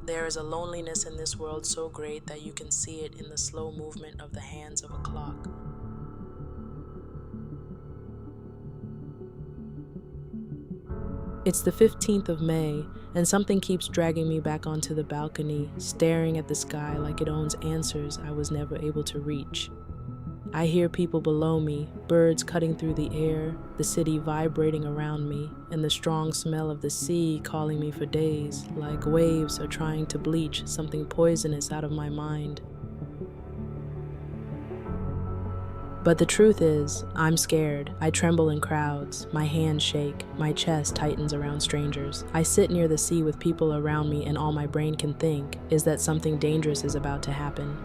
There is a loneliness in this world so great that you can see it in the slow movement of the hands of a clock. It's the 15th of May, and something keeps dragging me back onto the balcony, staring at the sky like it owns answers I was never able to reach. I hear people below me, birds cutting through the air, the city vibrating around me, and the strong smell of the sea calling me for days, like waves are trying to bleach something poisonous out of my mind. But the truth is, I'm scared. I tremble in crowds, my hands shake, my chest tightens around strangers. I sit near the sea with people around me, and all my brain can think is that something dangerous is about to happen.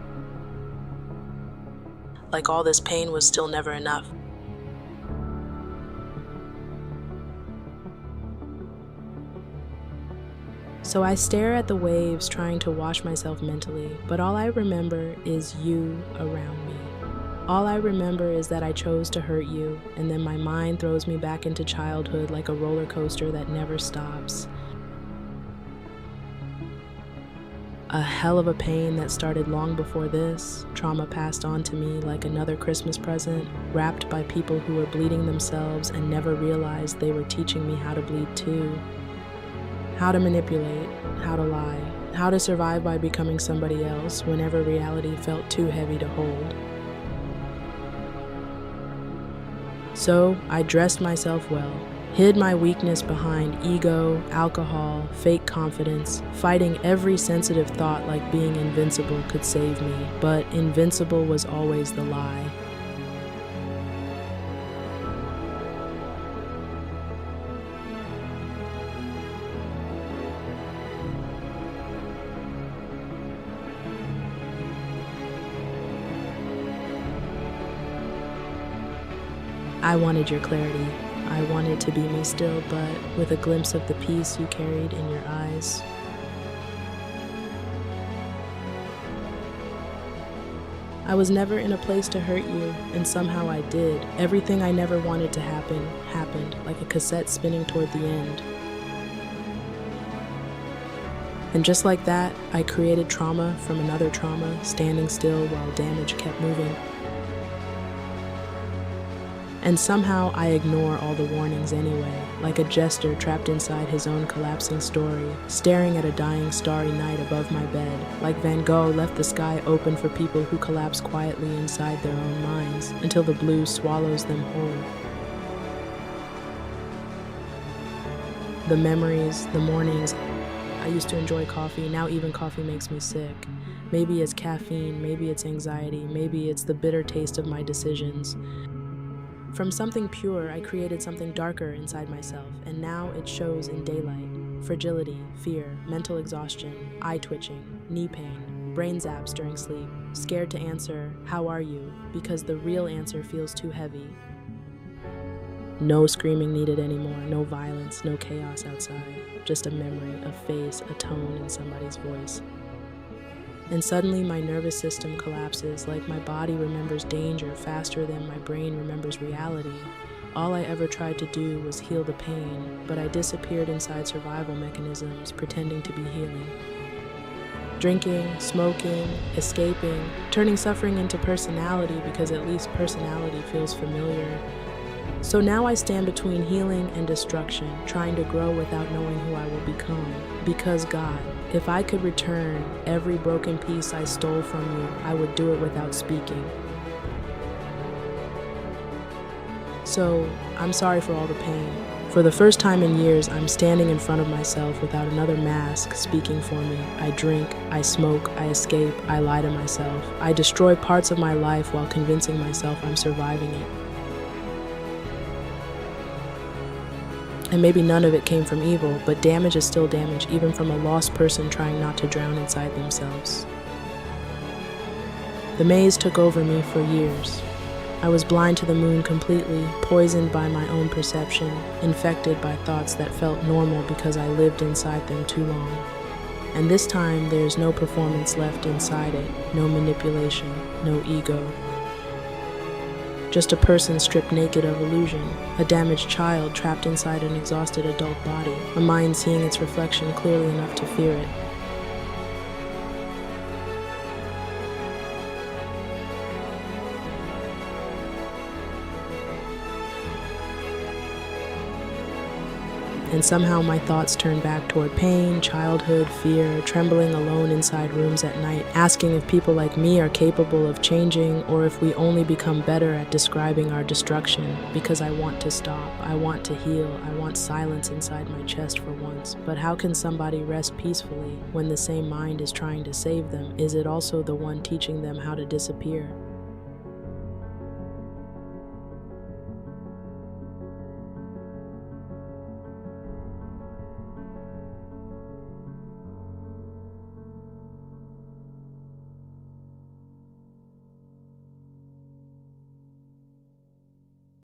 Like all this pain was still never enough. So I stare at the waves, trying to wash myself mentally, but all I remember is you around me. All I remember is that I chose to hurt you, and then my mind throws me back into childhood like a roller coaster that never stops. A hell of a pain that started long before this, trauma passed on to me like another Christmas present, wrapped by people who were bleeding themselves and never realized they were teaching me how to bleed too. How to manipulate, how to lie, how to survive by becoming somebody else whenever reality felt too heavy to hold. So I dressed myself well, hid my weakness behind ego, alcohol, fake confidence, fighting every sensitive thought like being invincible could save me, but invincible was always the lie. I wanted your clarity. I wanted to be me still, but with a glimpse of the peace you carried in your eyes. I was never in a place to hurt you, and somehow I did. Everything I never wanted to happen, happened, like a cassette spinning toward the end. And just like that, I created trauma from another trauma, standing still while damage kept moving. And somehow I ignore all the warnings anyway, like a jester trapped inside his own collapsing story, staring at a dying starry night above my bed, like Van Gogh left the sky open for people who collapse quietly inside their own minds, until the blue swallows them whole. The memories, the mornings. I used to enjoy coffee, now even coffee makes me sick. Maybe it's caffeine, maybe it's anxiety, maybe it's the bitter taste of my decisions. From something pure, I created something darker inside myself, and now it shows in daylight. Fragility, fear, mental exhaustion, eye twitching, knee pain, brain zaps during sleep, scared to answer, "How are you?" because the real answer feels too heavy. No screaming needed anymore, no violence, no chaos outside, just a memory, a face, a tone in somebody's voice. And suddenly my nervous system collapses, like my body remembers danger faster than my brain remembers reality. All I ever tried to do was heal the pain, but I disappeared inside survival mechanisms, pretending to be healing. Drinking, smoking, escaping, turning suffering into personality because at least personality feels familiar. So now I stand between healing and destruction, trying to grow without knowing who I will become. Because God, if I could return every broken piece I stole from you, I would do it without speaking. So, I'm sorry for all the pain. For the first time in years, I'm standing in front of myself without another mask speaking for me. I drink, I smoke, I escape, I lie to myself. I destroy parts of my life while convincing myself I'm surviving it. And maybe none of it came from evil, but damage is still damage, even from a lost person trying not to drown inside themselves. The maze took over me for years. I was blind to the moon completely, poisoned by my own perception, infected by thoughts that felt normal because I lived inside them too long. And this time, there's no performance left inside it, no manipulation, no ego. Just a person stripped naked of illusion, a damaged child trapped inside an exhausted adult body, a mind seeing its reflection clearly enough to fear it. and somehow my thoughts turn back toward pain, childhood, fear, trembling alone inside rooms at night, asking if people like me are capable of changing or if we only become better at describing our destruction. Because I want to stop, I want to heal, I want silence inside my chest for once. But how can somebody rest peacefully when the same mind is trying to save them? Is it also the one teaching them how to disappear?